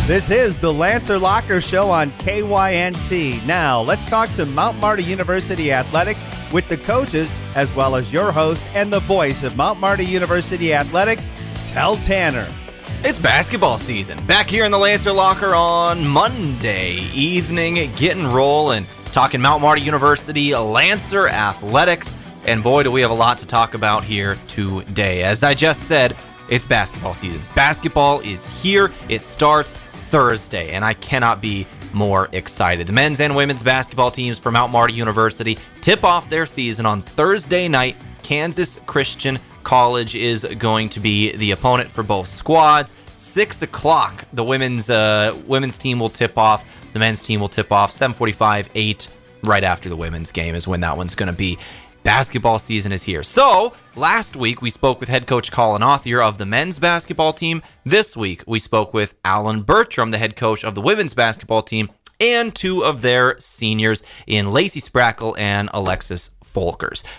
This is the Lancer Locker Show on KYNT. Now, let's talk some Mount Marty University athletics with the coaches, as well as your host and the voice of Mount Marty University athletics, Tell Tanner. It's basketball season. Back here in the Lancer Locker on Monday evening, getting rolling, talking Mount Marty University Lancer athletics. And boy, do we have a lot to talk about here today. As I just said, it's basketball season. Basketball is here. It starts Thursday, and I cannot be more excited. The men's and women's basketball teams from Mount Marty University tip off their season on Thursday night. Kansas Christian College is going to be the opponent for both squads. 6 o'clock, the women's team will tip off. The men's team will tip off 7:45, 8 right after the women's game is when that one's going to be. Basketball season is here. So, last week we spoke with head coach Colin Authier of the men's basketball team. This week we spoke with Allan Bertram, the head coach of the women's basketball team, and two of their seniors in Lacey Sprakel and Alexis.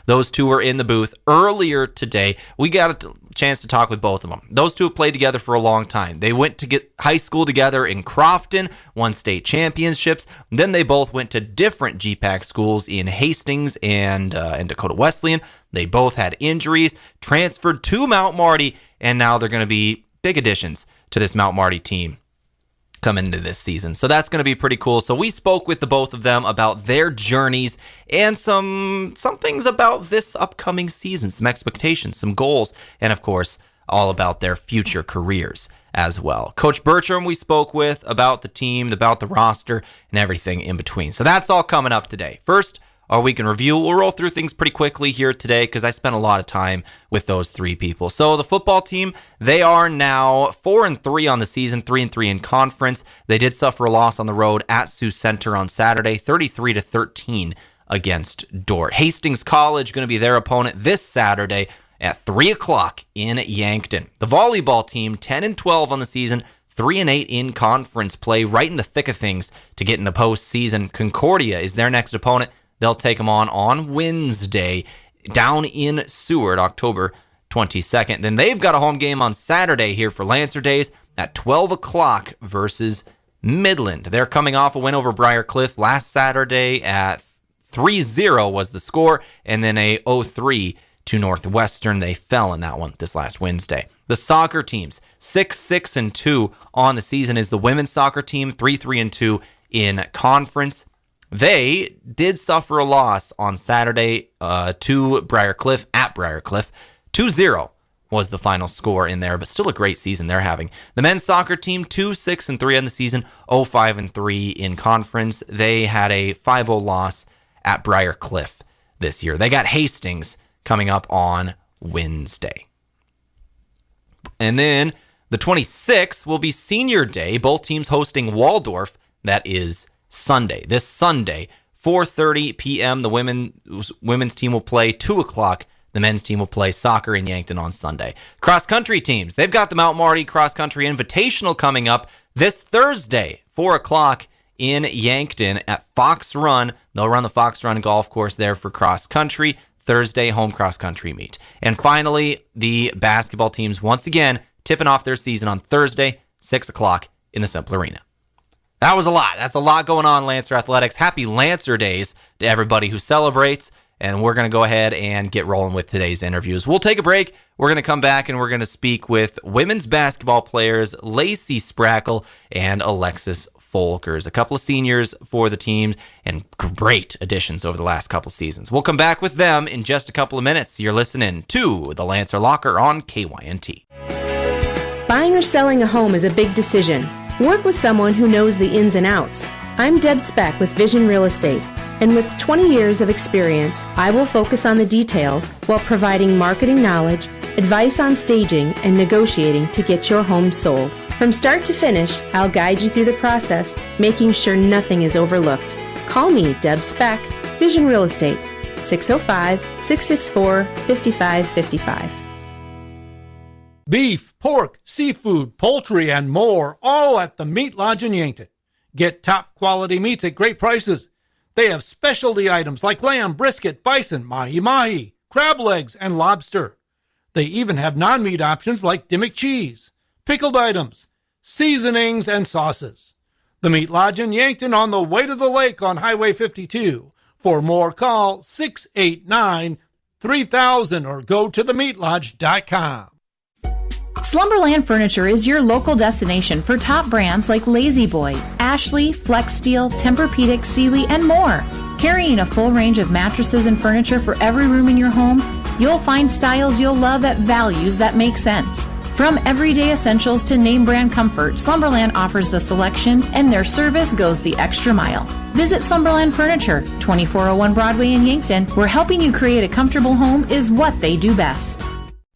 Those two were in the booth earlier today. We got a chance to talk with both of them. Those two have played together for a long time. They went to get high school together in Crofton, won state championships. Then they both went to different GPAC schools in Hastings and Dakota Wesleyan. They both had injuries, transferred to Mount Marty, and now they're going to be big additions to this Mount Marty team coming into this season. So that's going to be pretty cool. So we spoke with the both of them about their journeys and some things about this upcoming season, some expectations, some goals, and of course, all about their future careers as well. Coach Bertram we spoke with about the team, about the roster, and everything in between. So that's all coming up today. First, our week in review. We'll roll through things pretty quickly here today because I spent a lot of time with those three people. So the football team, they are now 4-3 on the season, 3-3 in conference. They did suffer a loss on the road at Sioux Center on Saturday, 33-13 against Dordt. Hastings College going to be their opponent this Saturday at 3 o'clock in Yankton. The volleyball team, 10-12 on the season, 3-8 in conference play, right in the thick of things to get in the postseason. Concordia is their next opponent. They'll take them on Wednesday down in Seward, October 22nd. Then they've got a home game on Saturday here for Lancer Days at 12 o'clock versus Midland. They're coming off a win over Briar Cliff last Saturday at 3-0 was the score, and then a 0-3 to Northwestern. They fell in that one this last Wednesday. The soccer teams, 6-6-2 on the season is the women's soccer team, 3-3-2 in conference. They did suffer a loss on Saturday to Briar Cliff at Briar Cliff. 2-0 was the final score in there, but still a great season they're having. The men's soccer team, 2-6-3 on the season, 0-5-3 in conference. They had a 5-0 loss at Briar Cliff this year. They got Hastings coming up on Wednesday. And then the 26th will be senior day, both teams hosting Waldorf. That is Sunday. This Sunday, 4:30 p.m., the women's team will play. 2 o'clock, the men's team will play soccer in Yankton on Sunday. Cross-country teams, they've got the Mount Marty Cross Country Invitational coming up this Thursday, 4 o'clock in Yankton at Fox Run. They'll run the Fox Run golf course there for cross-country. Thursday, home cross-country meet. And finally, the basketball teams, once again, tipping off their season on Thursday, 6 o'clock in the Simple Arena. That was a lot. That's a lot going on, Lancer Athletics. Happy Lancer Days to everybody who celebrates. And we're going to go ahead and get rolling with today's interviews. We'll take a break. We're going to come back and we're going to speak with women's basketball players Lacey Sprakel and Alexis Folkers, a couple of seniors for the teams and great additions over the last couple seasons. We'll come back with them in just a couple of minutes. You're listening to the Lancer Locker on KYNT. Buying or selling a home is a big decision. Work with someone who knows the ins and outs. I'm Deb Speck with Vision Real Estate, and with 20 years of experience, I will focus on the details while providing marketing knowledge, advice on staging, and negotiating to get your home sold. From start to finish, I'll guide you through the process, making sure nothing is overlooked. Call me, Deb Speck, Vision Real Estate, 605-664-5555. Beef, pork, seafood, poultry, and more, all at the Meat Lodge in Yankton. Get top quality meats at great prices. They have specialty items like lamb, brisket, bison, mahi-mahi, crab legs, and lobster. They even have non-meat options like Dimmock cheese. Pickled items, seasonings, and sauces. The Meat Lodge in Yankton on the way to the lake on Highway 52. For more, call 689-3000 or go to themeatlodge.com. Slumberland Furniture is your local destination for top brands like Lazy Boy, Ashley, Flex Steel, Tempur-Pedic, Sealy, and more. Carrying a full range of mattresses and furniture for every room in your home, you'll find styles you'll love at values that make sense. From everyday essentials to name brand comfort, Slumberland offers the selection, and their service goes the extra mile. Visit Slumberland Furniture, 2401 Broadway in Yankton, where helping you create a comfortable home is what they do best.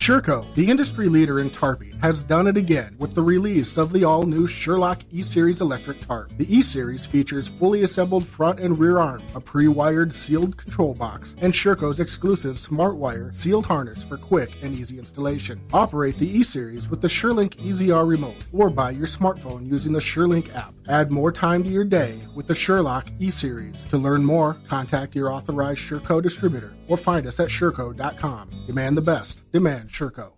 Sherco, the industry leader in tarping, has done it again with the release of the all-new Sherlock E-Series electric tarp. The E-Series features fully assembled front and rear arm, a pre-wired sealed control box, and Sherco's exclusive SmartWire sealed harness for quick and easy installation. Operate the E-Series with the SureLink EZR remote or by your smartphone using the SureLink app. Add more time to your day with the Sherlock E-Series. To learn more, contact your authorized Sherco distributor or find us at Sherco.com. Demand the best. Demand Sherco.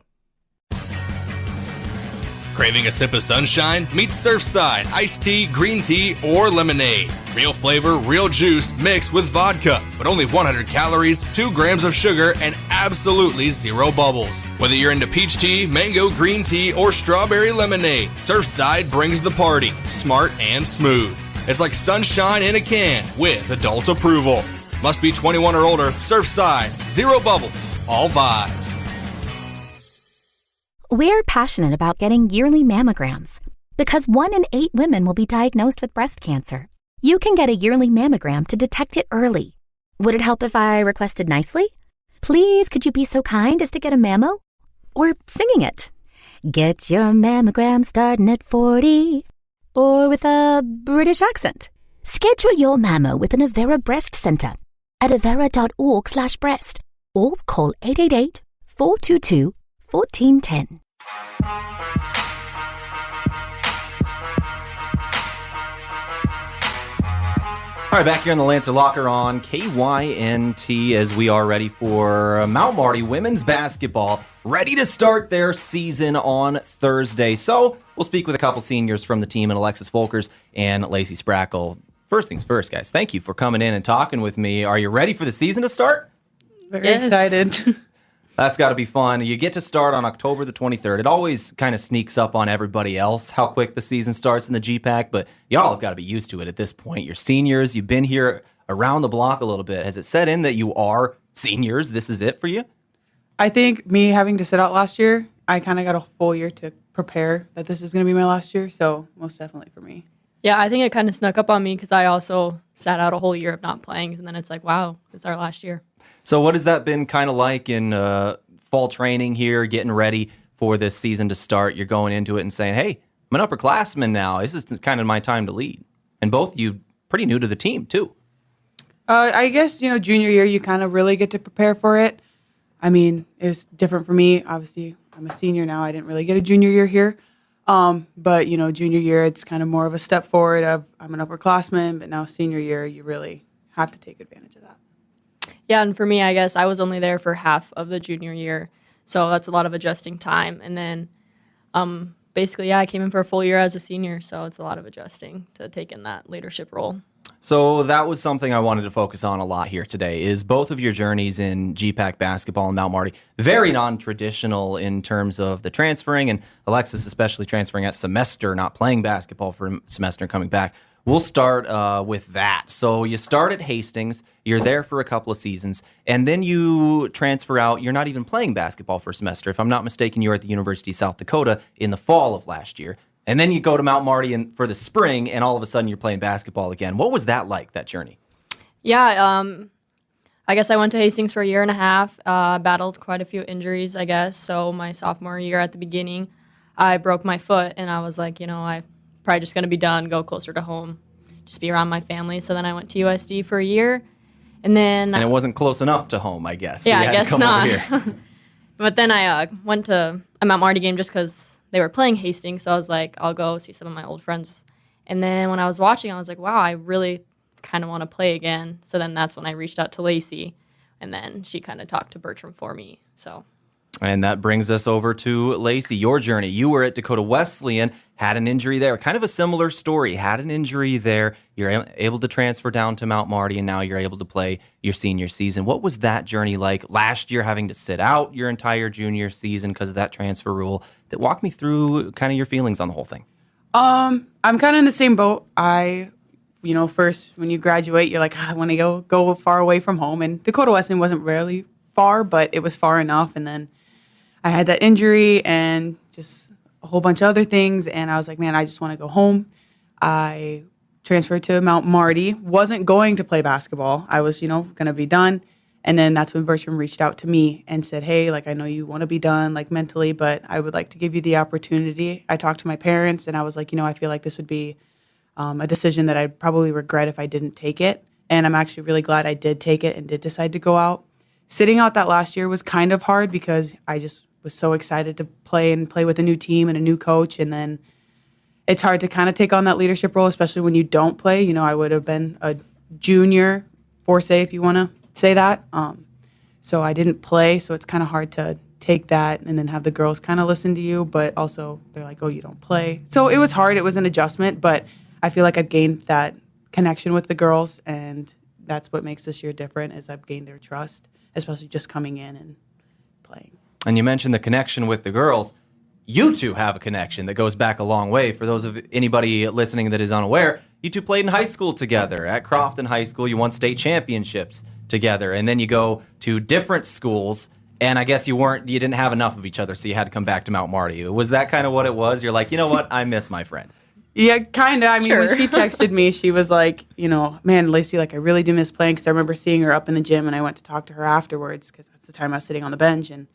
Craving a sip of sunshine? Meet Surfside, iced tea, green tea, or lemonade. Real flavor, real juice mixed with vodka, but only 100 calories, 2 grams of sugar, and absolutely 0 bubbles. Whether you're into peach tea, mango green tea, or strawberry lemonade, Surfside brings the party, smart and smooth. It's like sunshine in a can with adult approval. Must be 21 or older. Surfside, 0 bubbles, all vibes. We're passionate about getting yearly mammograms because 1 in 8 women will be diagnosed with breast cancer. You can get a yearly mammogram to detect it early. Would it help if I requested nicely? Please, could you be so kind as to get a mammo? Or singing it. Get your mammogram starting at 40. Or with a British accent. Schedule your mammo with an Avera Breast Center at avera.org/breast or call 888-422-1410. All right, back here in the Lancer Locker on KYNT as we are ready for Mount Marty women's basketball, ready to start their season on Thursday. So we'll speak with a couple seniors from the team, and Alexis Folkers and Lacey Sprakel. First things first, guys, thank you for coming in and talking with me. Are you ready for the season to start? Very excited. That's got to be fun. You get to start on October the 23rd. It always kind of sneaks up on everybody else how quick the season starts in the GPAC, but y'all have got to be used to it at this point. You're seniors. You've been here around the block a little bit. Has it set in that you are seniors? This is it for you? I think me having to sit out last year, I kind of got a full year to prepare that this is going to be my last year, so most definitely for me. Yeah, I think it kind of snuck up on me because I also sat out a whole year of not playing, and then it's like, wow, it's our last year. So what has that been kind of like in fall training here, getting ready for this season to start? You're going into it and saying, hey, I'm an upperclassman now. This is kind of my time to lead. And both you pretty new to the team, too. I guess, junior year, you kind of really get to prepare for it. I mean, it was different for me. Obviously, I'm a senior now. I didn't really get a junior year here. But, junior year, it's kind of more of a step forward of I'm an upperclassman, but now senior year, you really have to take advantage of that. Yeah, and for me, I guess I was only there for half of the junior year, so that's a lot of adjusting time. And then basically, I came in for a full year as a senior, so it's a lot of adjusting to take in that leadership role. So that was something I wanted to focus on a lot here today, is both of your journeys in GPAC basketball in Mount Marty. Very non-traditional in terms of the transferring, and Alexis especially transferring at semester, not playing basketball for a semester and coming back. We'll start with that. So you start at Hastings, you're there for a couple of seasons, and then you transfer out. You're not even playing basketball for a semester. If I'm not mistaken, you were at the University of South Dakota in the fall of last year. And then you go to Mount Marty for the spring, and all of a sudden you're playing basketball again. What was that like, that journey? Yeah, I guess I went to Hastings for a year and a half, battled quite a few injuries, I guess. So my sophomore year at the beginning, I broke my foot, and I was like, I'm probably just going to be done, go closer to home, just be around my family. So then I went to USD for a year, and then... And it wasn't close enough to home, I guess. Yeah, so I guess not. But then I went to a Mount Marty game just because they were playing Hastings, so I was like, I'll go see some of my old friends. And then when I was watching, I was like, wow, I really kind of want to play again. So then that's when I reached out to Lacey, and then she kind of talked to Bertram for me. So And that brings us over to Lacey, your journey. You were at Dakota Wesleyan, had an injury there. Kind of a similar story. Had an injury there. You're able to transfer down to Mount Marty, and now you're able to play your senior season. What was that journey like last year, having to sit out your entire junior season because of that transfer rule? Walk me through kind of your feelings on the whole thing. I'm kind of in the same boat. First, when you graduate, you're like, I want to go far away from home. And Dakota Wesleyan wasn't really far, but it was far enough. And then I had that injury and just a whole bunch of other things. And I was like, man, I just want to go home. I transferred to Mount Marty. Wasn't going to play basketball. I was, going to be done. And then that's when Bertram reached out to me and said, hey, I know you want to be done, mentally, but I would like to give you the opportunity. I talked to my parents, and I was like, I feel like this would be a decision that I'd probably regret if I didn't take it. And I'm actually really glad I did take it and did decide to go out. Sitting out that last year was kind of hard because I just was so excited to play with a new team and a new coach. And then it's hard to kind of take on that leadership role, especially when you don't play. I would have been a junior force, if you want to say that. So I didn't play, so it's kind of hard to take that and then have the girls kind of listen to you, but also they're like, oh, you don't play. So it was hard. It was an adjustment, but I feel like I've gained that connection with the girls, and that's what makes this year different is I've gained their trust, especially just coming in and playing. And you mentioned the connection with the girls. You two have a connection that goes back a long way. For those of anybody listening that is unaware, you two played in high school together. At Crofton High School, you won state championships together, and then you go to different schools, and I guess you didn't have enough of each other, so you had to come back to Mount Marty. Was that kind of what it was? You're like, you know what? I miss my friend. Yeah, kind of. I mean, when she texted me, she was like, man, Lacey, I really do miss playing, because I remember seeing her up in the gym, and I went to talk to her afterwards, because that's the time I was sitting on the bench, and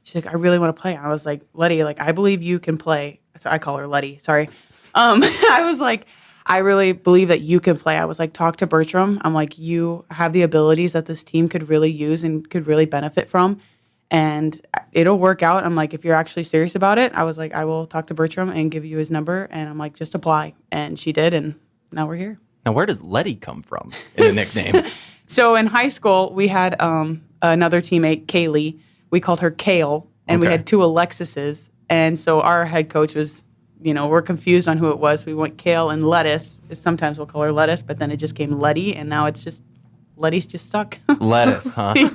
she's like, I really want to play. And I was like, Letty, I believe you can play. So I call her Letty, sorry. I was like, I really believe that you can play. I was like, talk to Bertram. I'm like, you have the abilities that this team could really use and could really benefit from, and it'll work out. I'm like, if you're actually serious about it, I was like, I will talk to Bertram and give you his number. And I'm like, just apply. And she did, and now we're here. Now, where does Letty come from in the nickname? So in high school, we had another teammate, Kaylee. We called her Kale, and we had two Alexises. And so our head coach was, we're confused on who it was. We went Kale and Lettuce. Sometimes we'll call her Lettuce, but then it just came Letty, and now it's just, Letty's just stuck. Lettuce, huh? That's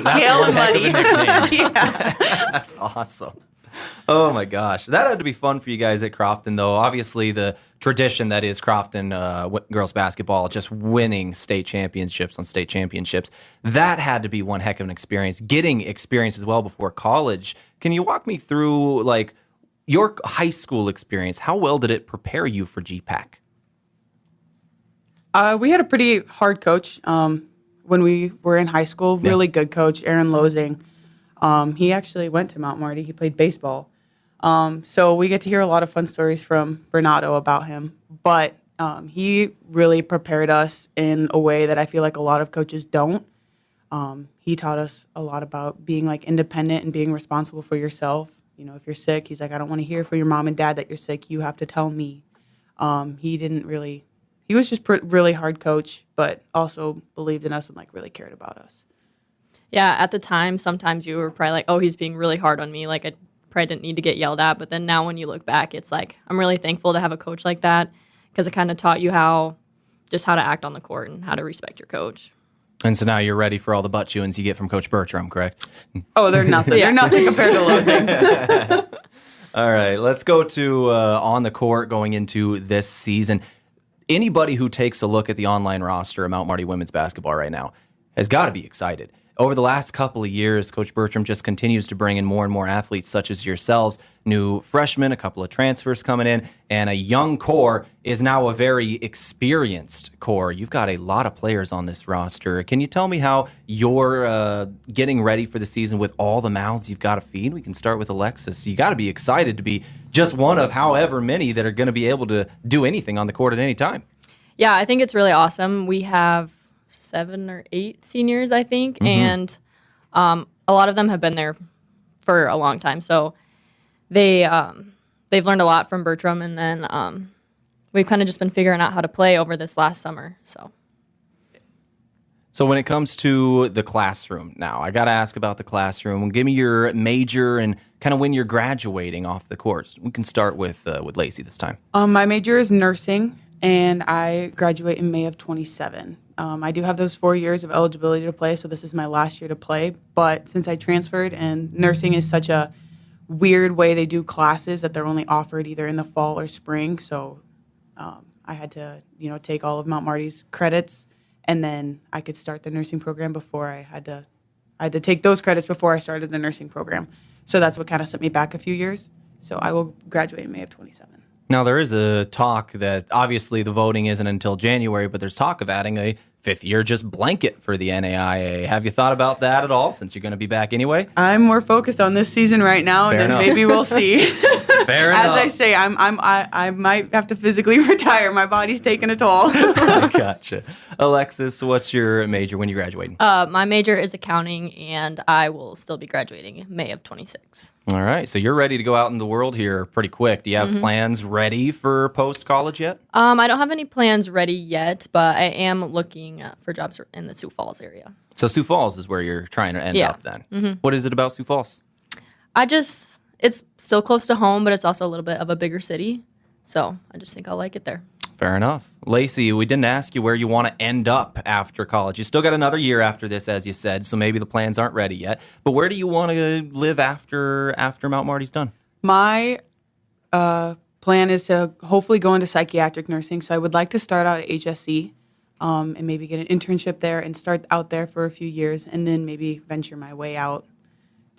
Kale one and heck of a Letty. nickname. Yeah. That's awesome. Oh, my gosh. That had to be fun for you guys at Crofton, though. Obviously, the tradition that is Crofton girls basketball, just winning state championships on state championships, that had to be one heck of an experience. Getting experience as well before college. Can you walk me through, your high school experience? How well did it prepare you for GPAC? We had a pretty hard coach when we were in high school. Really good coach, Aaron Losing. He actually went to Mount Marty. He played baseball. So we get to hear a lot of fun stories from Bernardo about him. But he really prepared us in a way that I feel like a lot of coaches don't. He taught us a lot about being independent and being responsible for yourself. If you're sick, he's like, I don't want to hear from your mom and dad that you're sick. You have to tell me. He was just really hard coach, but also believed in us and really cared about us. Yeah, at the time, sometimes you were probably like, oh, he's being really hard on me. I probably didn't need to get yelled at. But then now when you look back, it's I'm really thankful to have a coach like that, because it kind of taught you how to act on the court and how to respect your coach. And so now you're ready for all the butt chewings you get from Coach Bertram, correct? Oh, they're nothing. They're nothing compared to Losing. All right, let's go to on the court going into this season. Anybody who takes a look at the online roster of Mount Marty women's basketball right now has got to be excited. Over the last couple of years, Coach Bertram just continues to bring in more and more athletes such as yourselves, new freshmen, a couple of transfers coming in, and a young core is now a very experienced core. You've got a lot of players on this roster. Can you tell me how you're getting ready for the season with all the mouths you've got to feed? We can start with Alexis. You got to be excited to be just one of however many that are going to be able to do anything on the court at any time. Yeah, I think it's really awesome. We have 7 or 8 seniors, I think, and a lot of them have been there for a long time. So they've learned a lot from Bertram, and then we've kind of just been figuring out how to play over this last summer. So So when it comes to the classroom now, I got to ask about the classroom. Give me your major and kind of when you're graduating off the course. We can start with Lacey this time. My major is nursing, and I graduate in May of 27. I do have those 4 years of eligibility to play, so this is my last year to play. But since I transferred, and nursing is such a weird way they do classes that they're only offered either in the fall or spring, so I had to, take all of Mount Marty's credits, and then I could start the nursing program before I had to take those credits before I started the nursing program. So that's what kind of sent me back a few years. So I will graduate in May of 27. Now, there is a talk that obviously the voting isn't until January, but there's talk of adding a fifth-year just blanket for the NAIA. Have you thought about that at all, since you're going to be back anyway? I'm more focused on this season right now, and then maybe we'll see. Fair enough. As I say, I might have to physically retire. My body's taking a toll. Gotcha. Alexis, what's your major when you're graduating? My major is accounting, and I will still be graduating in May of 26. All right, so you're ready to go out in the world here pretty quick. Do you have plans ready for post-college yet? I don't have any plans ready yet, but I am looking for jobs in the Sioux Falls area. So Sioux Falls is where you're trying to end up then. What is it about Sioux Falls? It's still close to home, but it's also a little bit of a bigger city. So I just think I'll like it there. Fair enough. Lacey, we didn't ask you where you want to end up after college. You still got another year after this, as you said, so maybe the plans aren't ready yet. But where do you want to live after Mount Marty's done? My plan is to hopefully go into psychiatric nursing. So I would like to start out at HSC and maybe get an internship there and start out there for a few years and then maybe venture my way out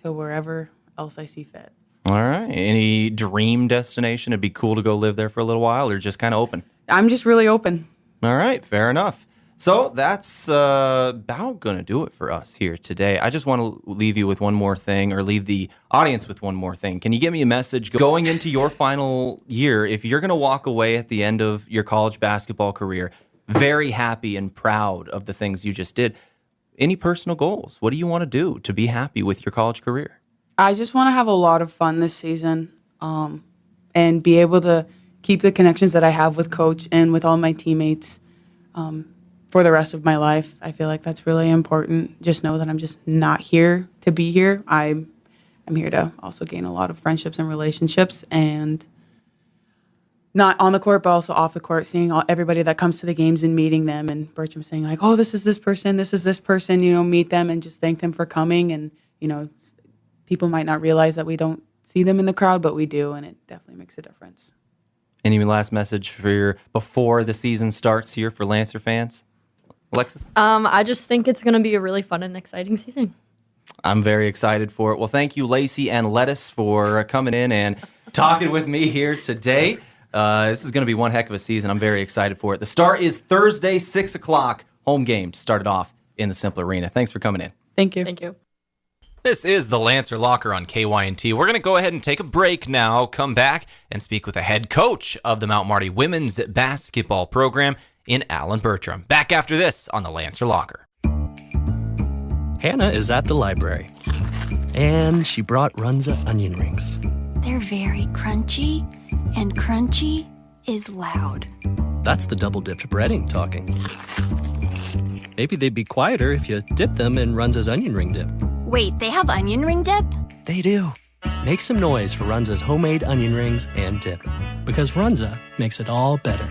to wherever else I see fit. All right. Any dream destination? It'd be cool to go live there for a little while, or just kind of open? I'm just really open. All right. Fair enough. So that's about going to do it for us here today. I just want to leave you with one more thing, or leave the audience with one more thing. Can you give me a message going into your final year? If you're going to walk away at the end of your college basketball career very happy and proud of the things you just did, any personal goals? What do you want to do to be happy with your college career? I just want to have a lot of fun this season and be able to keep the connections that I have with Coach and with all my teammates for the rest of my life. I feel like that's really important. Just know that I'm just not here to be here. I'm here to also gain a lot of friendships and relationships, and not on the court, but also off the court, seeing everybody that comes to the games and meeting them, and Bertram saying like, oh, this is this person, meet them and just thank them for coming. And, people might not realize that we don't see them in the crowd, but we do, and it definitely makes a difference. Any last message for before the season starts here for Lancer fans? Alexis? I just think it's going to be a really fun and exciting season. I'm very excited for it. Well, thank you, Lacey and Lettuce, for coming in and talking with me here today. This is going to be one heck of a season. I'm very excited for it. The start is Thursday, 6 o'clock, home game to start it off in the Simple Arena. Thanks for coming in. Thank you. Thank you. This is the Lancer Locker on KYNT. We're going to go ahead and take a break now, come back, and speak with the head coach of the Mount Marty women's basketball program in Allan Bertram. Back after this on the Lancer Locker. Hannah is at the library, and she brought Runza onion rings. They're very crunchy, and crunchy is loud. That's the double-dipped breading talking. Maybe they'd be quieter if you dip them in Runza's onion ring dip. Wait, they have onion ring dip? They do. Make some noise for Runza's homemade onion rings and dip, because Runza makes it all better.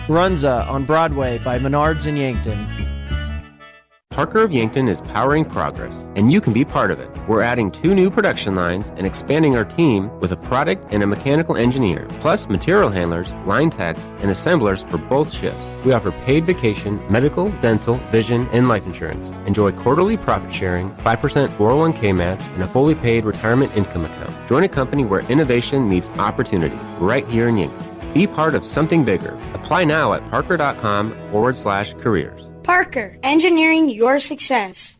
Runza on Broadway by Menards in Yankton. Parker of Yankton is powering progress, and you can be part of it. We're adding 2 new production lines and expanding our team with a product and a mechanical engineer, plus material handlers, line techs, and assemblers for both shifts. We offer paid vacation, medical, dental, vision, and life insurance. Enjoy quarterly profit sharing, 5% 401k match, and a fully paid retirement income account. Join a company where innovation meets opportunity, right here in Yankton. Be part of something bigger. Apply now at parker.com/careers. Parker, engineering your success.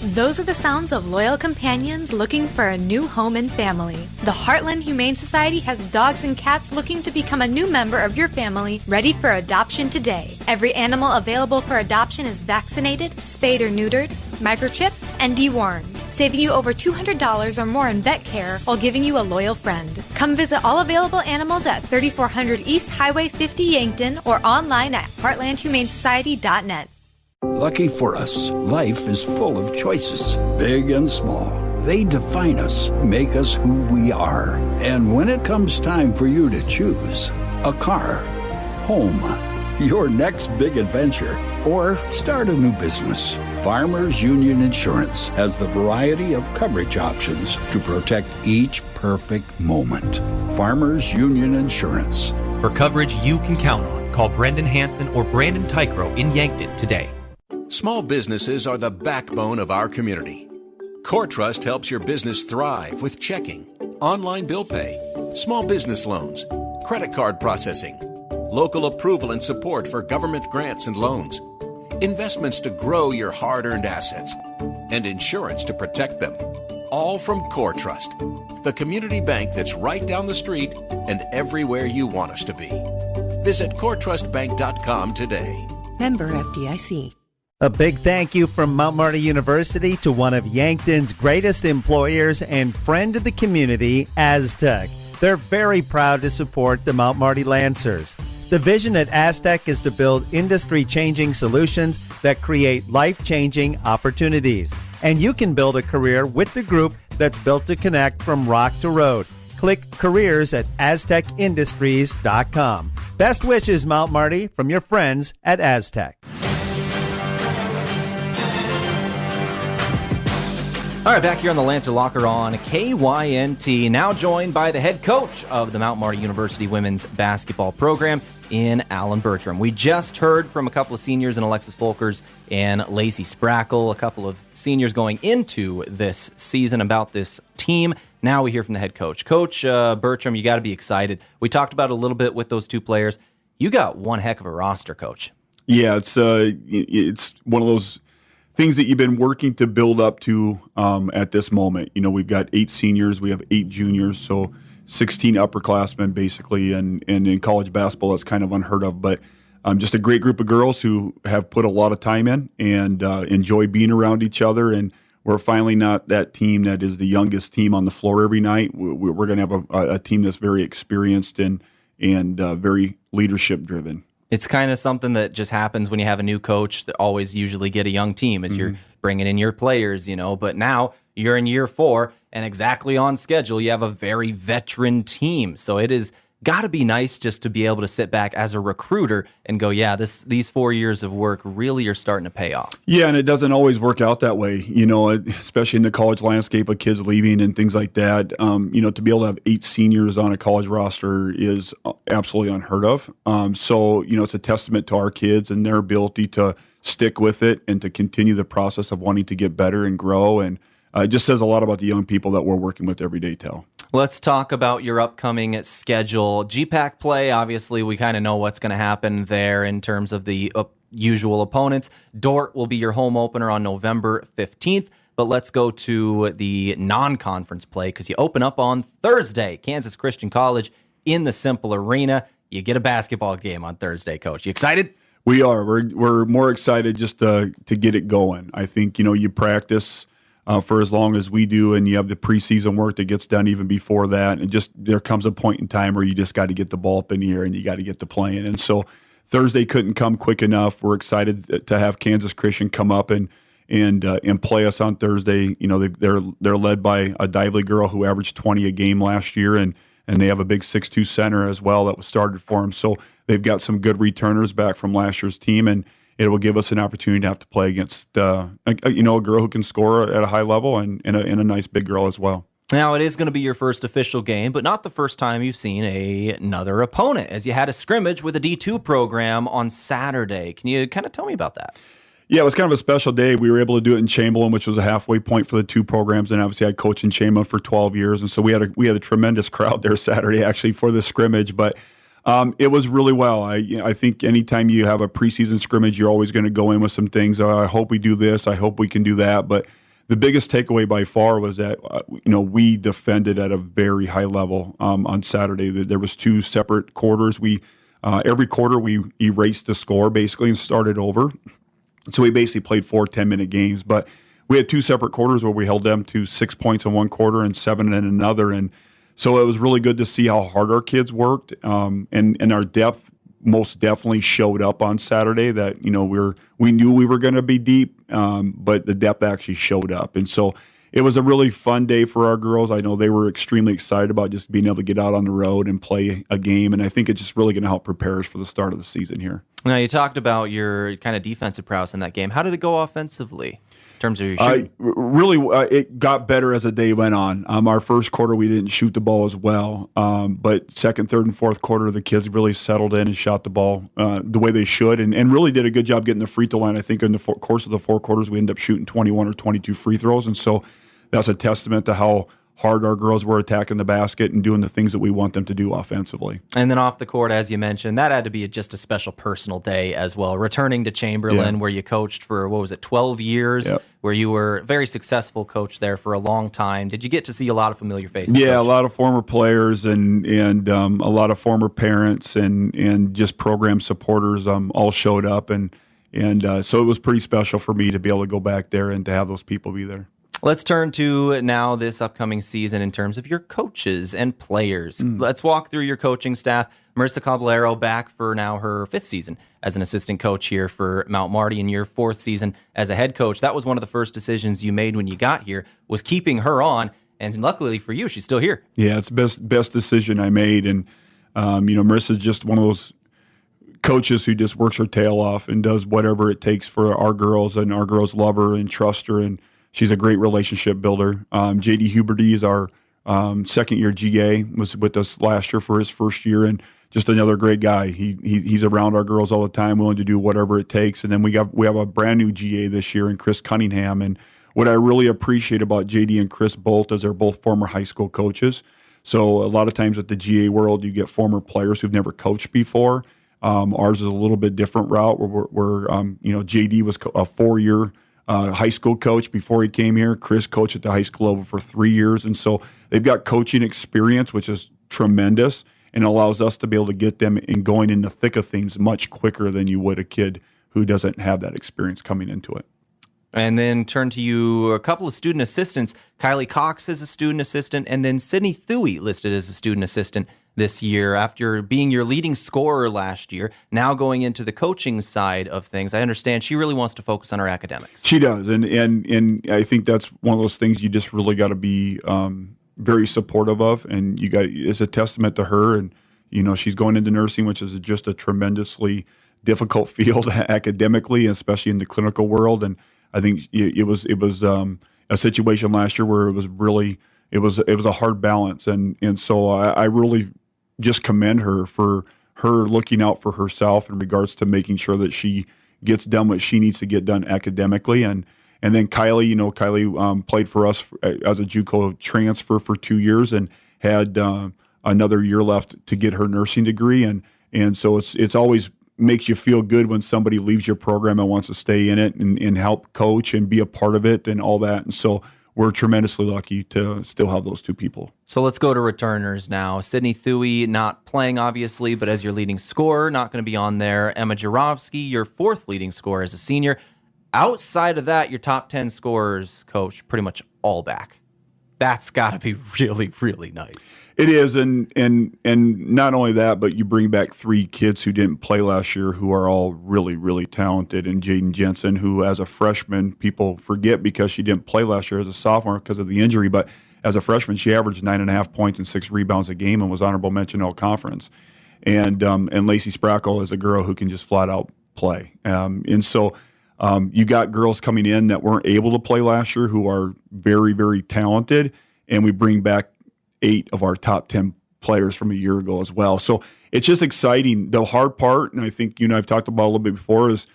Those are the sounds of loyal companions looking for a new home and family. The Heartland Humane Society has dogs and cats looking to become a new member of your family, ready for adoption today. Every animal available for adoption is vaccinated, spayed or neutered, microchipped, and dewormed. saving you over $200 or more in vet care while giving you a loyal friend. Come visit all available animals at 3400 East Highway 50 Yankton or online at heartlandhumanesociety.net. Lucky for us, life is full of choices, big and small. They define us, make us who we are. And when it comes time for you to choose, a car, home, your next big adventure, or start a new business, Farmers Union Insurance has the variety of coverage options to protect each perfect moment. Farmers Union Insurance. For coverage you can count on, call Brendan Hansen or Brandon Tykrow in Yankton today. Small businesses are the backbone of our community. CoreTrust helps your business thrive with checking, online bill pay, small business loans, credit card processing, local approval and support for government grants and loans, investments to grow your hard-earned assets, and insurance to protect them. All from CoreTrust, the community bank that's right down the street and everywhere you want us to be. Visit CoreTrustBank.com today. Member FDIC. A big thank you from Mount Marty University to one of Yankton's greatest employers and friend of the community, Aztec. They're very proud to support the Mount Marty Lancers. The vision at Aztec is to build industry-changing solutions that create life-changing opportunities. And you can build a career with the group that's built to connect from rock to road. Click careers at aztecindustries.com. Best wishes, Mount Marty, from your friends at Aztec. All right, back here on the Lancer Locker on KYNT, now joined by the head coach of the Mount Marty University women's basketball program in Allan Bertram. We just heard from a couple of seniors in Alexis Folkers and Lacey Sprakel, a couple of seniors going into this season about this team. Now we hear from the head coach. Coach Bertram, you got to be excited. We talked about it a little bit with those two players. You got one heck of a roster, Coach. Yeah, it's one of those things that you've been working to build up to at this moment. You know, we've got 8 seniors, we have 8 juniors, so 16 upperclassmen basically, and in college basketball that's kind of unheard of. But just a great group of girls who have put a lot of time in and enjoy being around each other. And we're finally not that team that is the youngest team on the floor every night. We're going to have a team that's very experienced and very leadership driven. It's kind of something that just happens when you have a new coach that always usually get a young team as you're bringing in your players, you know. But now you're in year 4 and exactly on schedule, you have a very veteran team. So it is got to be nice just to be able to sit back as a recruiter and go, yeah, these 4 years of work really are starting to pay off. Yeah, and it doesn't always work out that way, you know, especially in the college landscape of kids leaving and things like that. You know, to be able to have 8 seniors on a college roster is absolutely unheard of. So, you know, it's a testament to our kids and their ability to stick with it and to continue the process of wanting to get better and grow. And it just says a lot about the young people that we're working with every day, Tal. Let's talk about your upcoming schedule. GPAC play, obviously, we kind of know what's going to happen there in terms of the usual opponents. Dort will be your home opener on November 15th, but let's go to the non-conference play because you open up on Thursday. Kansas Christian College in the Simple Arena. You get a basketball game on Thursday, Coach. You excited? We are. We're more excited just to get it going. I think, you know, you practice for as long as we do, and you have the preseason work that gets done even before that. And just there comes a point in time where you just got to get the ball up in the air and you got to get to playing. And so Thursday couldn't come quick enough. We're excited to have Kansas Christian come up and play us on Thursday. You know, they're led by a Dively girl who averaged 20 a game last year, and they have a big 6'2" center as well that was started for them. So they've got some good returners back from last year's team, and it will give us an opportunity to have to play against a girl who can score at a high level and a nice big girl as well. Now, it is going to be your first official game, but not the first time you've seen another opponent, as you had a scrimmage with a D2 program on Saturday. Can you kind of tell me about that? Yeah, it was kind of a special day. We were able to do it in Chamberlain, which was a halfway point for the 2 programs, and obviously I coached in Chamberlain for 12 years, and so we had a tremendous crowd there Saturday actually for the scrimmage, but it was really well. I think anytime you have a preseason scrimmage, you're always going to go in with some things. I hope we do this. I hope we can do that. But the biggest takeaway by far was that we defended at a very high level on Saturday. There was 2 separate quarters. Every quarter we erased the score basically and started over. So we basically played 4 10-minute games. But we had two separate quarters where we held them to 6 points in one quarter and 7 in another. And so it was really good to see how hard our kids worked, and our depth most definitely showed up on Saturday. That we knew we were going to be deep, but the depth actually showed up, and so it was a really fun day for our girls. I know they were extremely excited about just being able to get out on the road and play a game, and I think it's just really going to help prepare us for the start of the season here. Now, you talked about your kind of defensive prowess in that game. How did it go offensively in terms of your shooting? It got better as the day went on. Our first quarter, we didn't shoot the ball as well, but second, third, and fourth quarter, the kids really settled in and shot the ball the way they should, and really did a good job getting the free throw line. I think in the course of the 4 quarters, we ended up shooting 21 or 22 free throws, and so that's a testament to how hard our girls were attacking the basket and doing the things that we want them to do offensively. And then off the court, as you mentioned, that had to be just a special personal day as well. Returning to Chamberlain, where you coached for, 12 years, where you were a very successful coach there for a long time. Did you get to see a lot of familiar faces? Yeah, Coach? A lot of former players and a lot of former parents and just program supporters all showed up. And so it was pretty special for me to be able to go back there and to have those people be there. Let's turn to now this upcoming season in terms of your coaches and players. Let's walk through your coaching staff. Marissa Caballero back for now her 5th season as an assistant coach here for Mount Marty, and your 4th season as a head coach. That was one of the first decisions you made when you got here, was keeping her on, and luckily for you, she's still here. Yeah, it's the best decision I made, and Marissa's just one of those coaches who just works her tail off and does whatever it takes for our girls, and our girls love her and trust her, and she's a great relationship builder. J.D. Huberty is our second-year GA, was with us last year for his first year, and just another great guy. He's around our girls all the time, willing to do whatever it takes. And then we have a brand new GA this year in Chris Cunningham. And what I really appreciate about J.D. and Chris both is they're both former high school coaches. So a lot of times at the GA world, you get former players who've never coached before. Ours is a little bit different route where J.D. was a 4-year high school coach before he came here. Chris coached at the high school level for 3 years. And so they've got coaching experience, which is tremendous, and allows us to be able to get them in going in the thick of things much quicker than you would a kid who doesn't have that experience coming into it. And then turn to you, a couple of student assistants. Kylie Cox is a student assistant, and then Sydney Thuy listed as a student assistant this year after being your leading scorer last year, now going into the coaching side of things. I understand she really wants to focus on her academics. She does, and I think that's one of those things you just really got to be very supportive of, and it's a testament to her. And she's going into nursing, which is just a tremendously difficult field academically, especially in the clinical world. And I think it was a situation last year where it was a hard balance, and so I really just commend her for her looking out for herself in regards to making sure that she gets done what she needs to get done academically. And then Kylie played for us as a JUCO transfer for 2 years and had another year left to get her nursing degree. And so it's always makes you feel good when somebody leaves your program and wants to stay in it and help coach and be a part of it and all that. And so we're tremendously lucky to still have those two people. So let's go to returners now. Sydney Thuy not playing, obviously, but as your leading scorer, not going to be on there. Emma Jarofsky, your 4th leading scorer as a senior. Outside of that, your top 10 scorers, Coach, pretty much all back. That's got to be really, really nice. It is, and not only that, but you bring back 3 kids who didn't play last year who are all really, really talented. And Jaden Jensen, who as a freshman, people forget because she didn't play last year as a sophomore because of the injury, but as a freshman, she averaged 9.5 points and 6 rebounds a game and was honorable mention all conference. And Lacey Sprakel is a girl who can just flat out play. And so you got girls coming in that weren't able to play last year who are very, very talented, and we bring back 8 of our top 10 players from a year ago as well. So it's just exciting. The hard part, and I think I've talked about a little bit before, is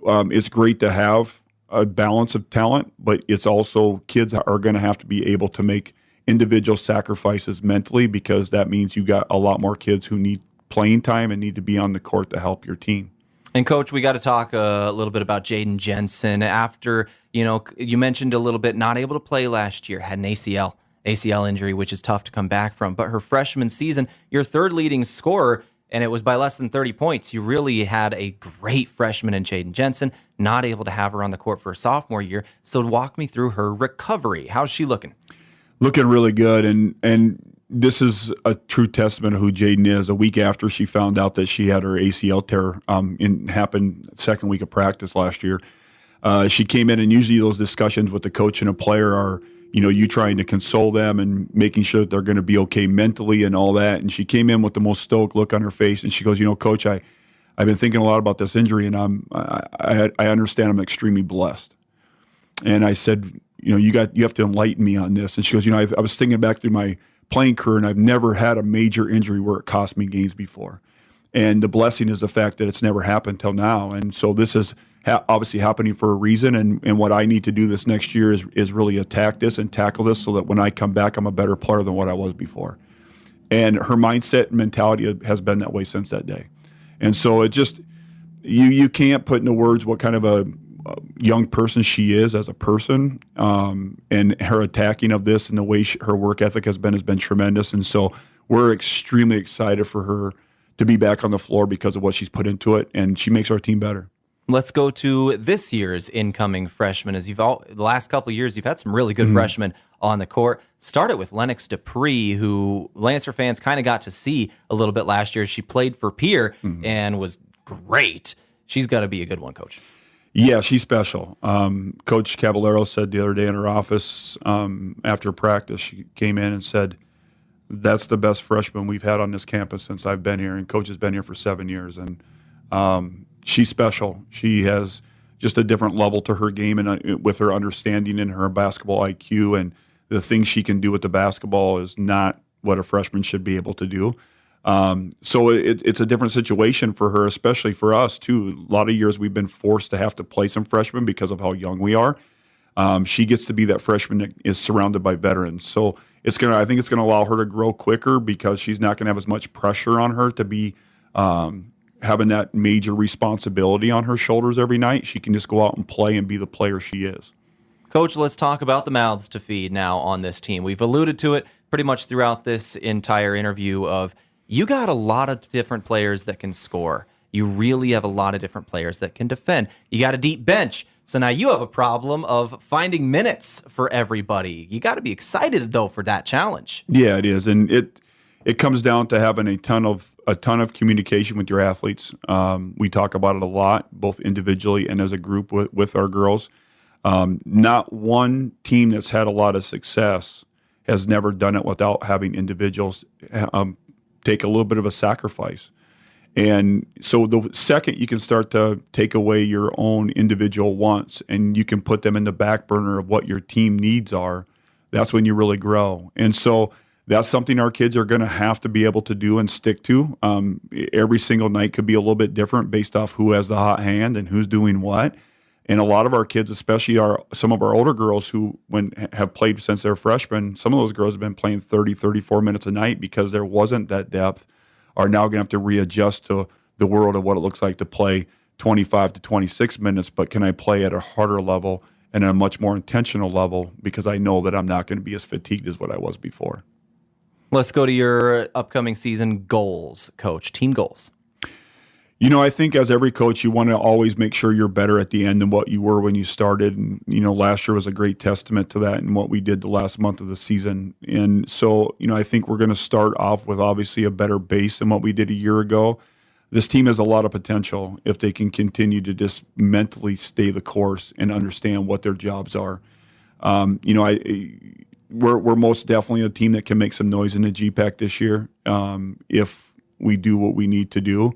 it's great to have a balance of talent, but it's also kids are going to have to be able to make individual sacrifices mentally, because that means you got a lot more kids who need playing time and need to be on the court to help your team. And Coach, we got to talk a little bit about Jaden Jensen. After, you mentioned a little bit, not able to play last year, had an ACL injury, which is tough to come back from. But her freshman season, your 3rd leading scorer, and it was by less than 30 points. You really had a great freshman in Jaden Jensen, not able to have her on the court for her sophomore year. So walk me through her recovery. How's she looking? Looking really good, and this is a true testament of who Jaden is. A week after she found out that she had her ACL tear, happened second week of practice last year, she came in, and usually those discussions with the coach and a player are, you trying to console them and making sure that they're going to be okay mentally and all that. And she came in with the most stoic look on her face, and she goes, Coach, I've been thinking a lot about this injury, and I understand I'm extremely blessed. And I said, you have to enlighten me on this. And she goes, I was thinking back through my playing career, and I've never had a major injury where it cost me games before. And the blessing is the fact that it's never happened till now. And so this is obviously happening for a reason. And what I need to do this next year is really attack this and tackle this so that when I come back, I'm a better player than what I was before. And her mindset and mentality has been that way since that day. And so it just, you can't put into words what kind of a young person she is as a person, and her attacking of this and the way her work ethic has been tremendous. And so we're extremely excited for her to be back on the floor because of what she's put into it, and she makes our team better. Let's go to this year's incoming freshman. The last couple of years, you've had some really good freshmen on the court. Started with Lennox Dupree, who Lancer fans kind of got to see a little bit last year. She played for Pierre and was great. She's got to be a good one, Coach. Yeah, she's special. Coach Caballero said the other day in her office after practice, she came in and said, that's the best freshman we've had on this campus since I've been here, and Coach has been here for 7 years. And she's special. She has just a different level to her game, and with her understanding and her basketball IQ and the things she can do with the basketball is not what a freshman should be able to do. So it's a different situation for her, especially for us too. A lot of years we've been forced to have to play some freshmen because of how young we are. She gets to be that freshman that is surrounded by veterans. So I think it's gonna allow her to grow quicker because she's not gonna have as much pressure on her to be having that major responsibility on her shoulders every night. She can just go out and play and be the player she is. Coach, let's talk about the mouths to feed now on this team. We've alluded to it pretty much throughout this entire interview of you got a lot of different players that can score. You really have a lot of different players that can defend. You got a deep bench. So now you have a problem of finding minutes for everybody. You got to be excited, though, for that challenge. Yeah, it is. And it comes down to having a ton of communication with your athletes. We talk about it a lot, both individually and as a group with our girls. Not one team that's had a lot of success has never done it without having individuals take a little bit of a sacrifice. And so the second you can start to take away your own individual wants and you can put them in the back burner of what your team needs are, that's when you really grow. And so that's something our kids are going to have to be able to do and stick to. Every single night could be a little bit different based off who has the hot hand and who's doing what. And a lot of our kids, especially some of our older girls who have played since they're freshmen, some of those girls have been playing 30, 34 minutes a night because there wasn't that depth, are now going to have to readjust to the world of what it looks like to play 25 to 26 minutes, but can I play at a harder level and at a much more intentional level because I know that I'm not going to be as fatigued as what I was before. Let's go to your upcoming season goals, Coach, team goals. I think as every coach, you want to always make sure you're better at the end than what you were when you started. And, last year was a great testament to that and what we did the last month of the season. And so, I think we're going to start off with obviously a better base than what we did a year ago. This team has a lot of potential if they can continue to just mentally stay the course and understand what their jobs are. We're most definitely a team that can make some noise in the GPAC this year if we do what we need to do.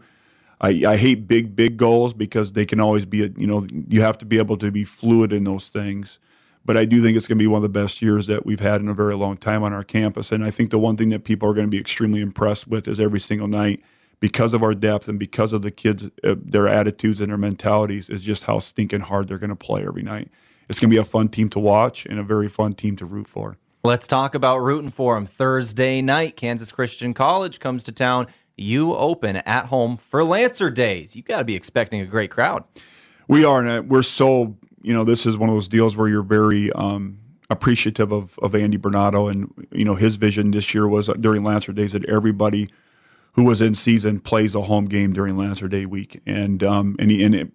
I hate big goals because they can always be, you have to be able to be fluid in those things. But I do think it's going to be one of the best years that we've had in a very long time on our campus. And I think the one thing that people are going to be extremely impressed with is every single night, because of our depth and because of the kids, their attitudes and their mentalities, is just how stinking hard they're going to play every night. It's going to be a fun team to watch and a very fun team to root for. Let's talk about rooting for them. Thursday night, Kansas Christian College comes to town. You open at home for Lancer Days. You got to be expecting a great crowd. We are, and we're so, this is one of those deals where you're very appreciative of Andy Bernardo, and, his vision this year was during Lancer Days that everybody who was in season, plays a home game during Lancer Day week, and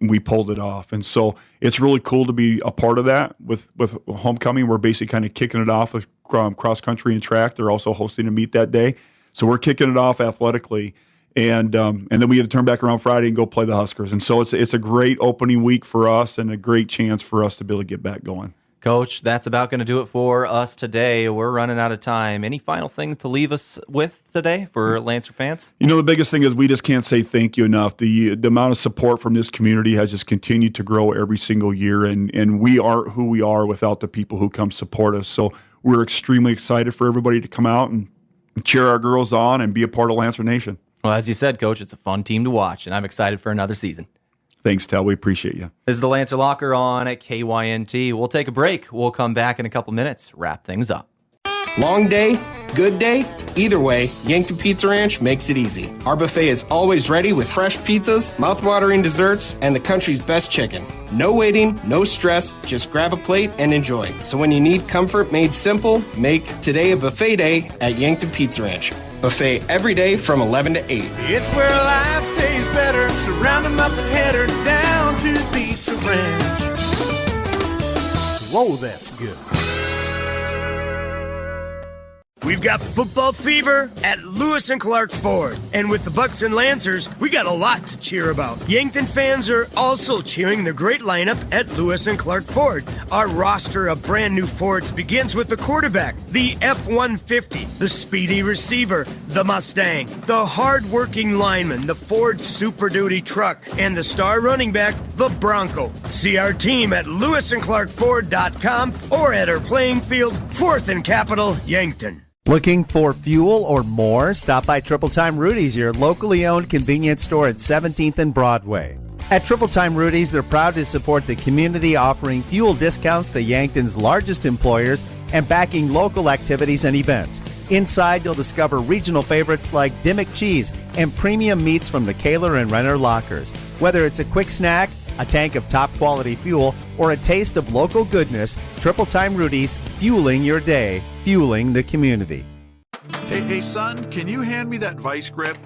we pulled it off. And so it's really cool to be a part of that with homecoming. We're basically kind of kicking it off with cross country and track. They're also hosting a meet that day, so we're kicking it off athletically. And then we had to turn back around Friday and go play the Huskers. And so it's a great opening week for us and a great chance for us to be able to get back going. Coach, that's about going to do it for us today. We're running out of time. Any final thing to leave us with today for Lancer fans? The biggest thing is we just can't say thank you enough. The amount of support from this community has just continued to grow every single year, and we aren't who we are without the people who come support us. So we're extremely excited for everybody to come out and cheer our girls on and be a part of Lancer Nation. Well, as you said, Coach, it's a fun team to watch, and I'm excited for another season. Thanks, Tal. We appreciate you. This is the Lancer Locker on at KYNT. We'll take a break. We'll come back in a couple minutes, wrap things up. Long day, good day, either way, Yankton Pizza Ranch makes it easy. Our buffet is always ready with fresh pizzas, mouth-watering desserts, and the country's best chicken. No waiting, no stress, just grab a plate and enjoy. So when you need comfort made simple, make today a buffet day at Yankton Pizza Ranch. Buffet every day from 11 to 8. It's where life tastes better. Surround them up and head her down to the Pizza Ranch. Whoa, that's good. We've got football fever at Lewis and Clark Ford. And with the Bucks and Lancers, we got a lot to cheer about. Yankton fans are also cheering the great lineup at Lewis and Clark Ford. Our roster of brand new Fords begins with the quarterback, the F-150, the speedy receiver, the Mustang, the hard-working lineman, the Ford Super Duty truck, and the star running back, the Bronco. See our team at lewisandclarkford.com or at our playing field, 4th and Capitol, Yankton. Looking for fuel or more? Stop by Triple Time Rudy's, your locally owned convenience store at 17th and Broadway. At Triple Time Rudy's, they're proud to support the community, offering fuel discounts to Yankton's largest employers and backing local activities and events. Inside, you'll discover regional favorites like Dimmick Cheese and premium meats from the Kaler and Renner lockers. Whether it's a quick snack, a tank of top-quality fuel, or a taste of local goodness, Triple Time Rudy's, fueling your day, fueling the community. Hey, son, can you hand me that vice grip?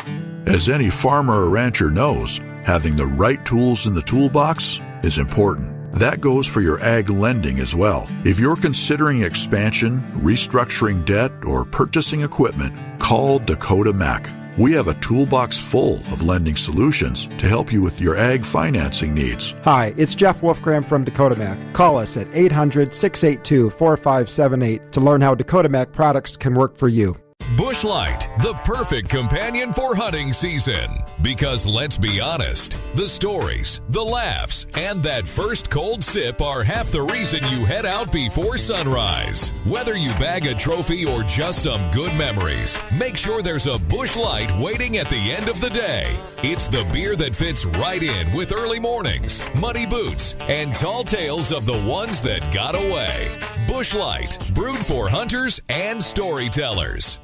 As any farmer or rancher knows, having the right tools in the toolbox is important. That goes for your ag lending as well. If you're considering expansion, restructuring debt, or purchasing equipment, call Dakota Mac. We have a toolbox full of lending solutions to help you with your ag financing needs. Hi, it's Jeff Wolfgram from Dakota Mac. Call us at 800-682-4578 to learn how Dakota Mac products can work for you. Busch Light, the perfect companion for hunting season. Because let's be honest, the stories, the laughs, and that first cold sip are half the reason you head out before sunrise. Whether you bag a trophy or just some good memories, make sure there's a Busch Light waiting at the end of the day. It's the beer that fits right in with early mornings, muddy boots, and tall tales of the ones that got away. Busch Light, brewed for hunters and storytellers.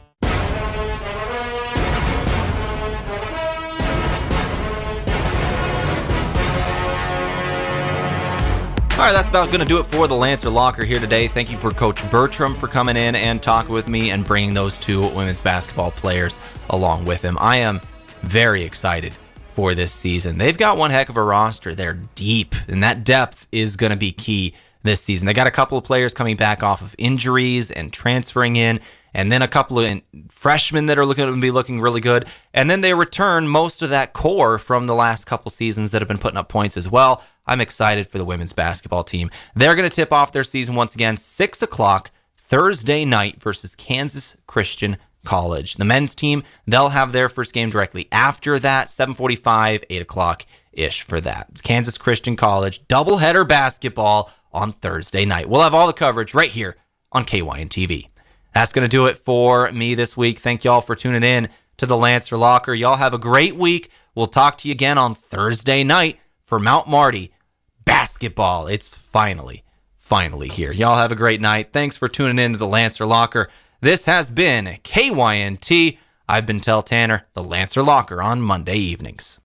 All right, that's about going to do it for the Lancer Locker here today. Thank you for Coach Bertram for coming in and talking with me and bringing those two women's basketball players along with him. I am very excited for this season. They've got one heck of a roster. They're deep, and that depth is going to be key this season. They got a couple of players coming back off of injuries and transferring in, and then a couple of freshmen that are looking really good. And then they return most of that core from the last couple seasons that have been putting up points as well. I'm excited for the women's basketball team. They're going to tip off their season once again, 6 o'clock Thursday night versus Kansas Christian College. The men's team, they'll have their first game directly after that, 7:45, 8 o'clock-ish for that. Kansas Christian College, doubleheader basketball on Thursday night. We'll have all the coverage right here on KYNT TV. That's going to do it for me this week. Thank y'all for tuning in to the Lancer Locker. Y'all have a great week. We'll talk to you again on Thursday night for Mount Marty basketball. It's finally here. Y'all have a great night. Thanks for tuning in to the Lancer Locker. This has been KYNT. I've been Tel Tanner, the Lancer Locker on Monday evenings.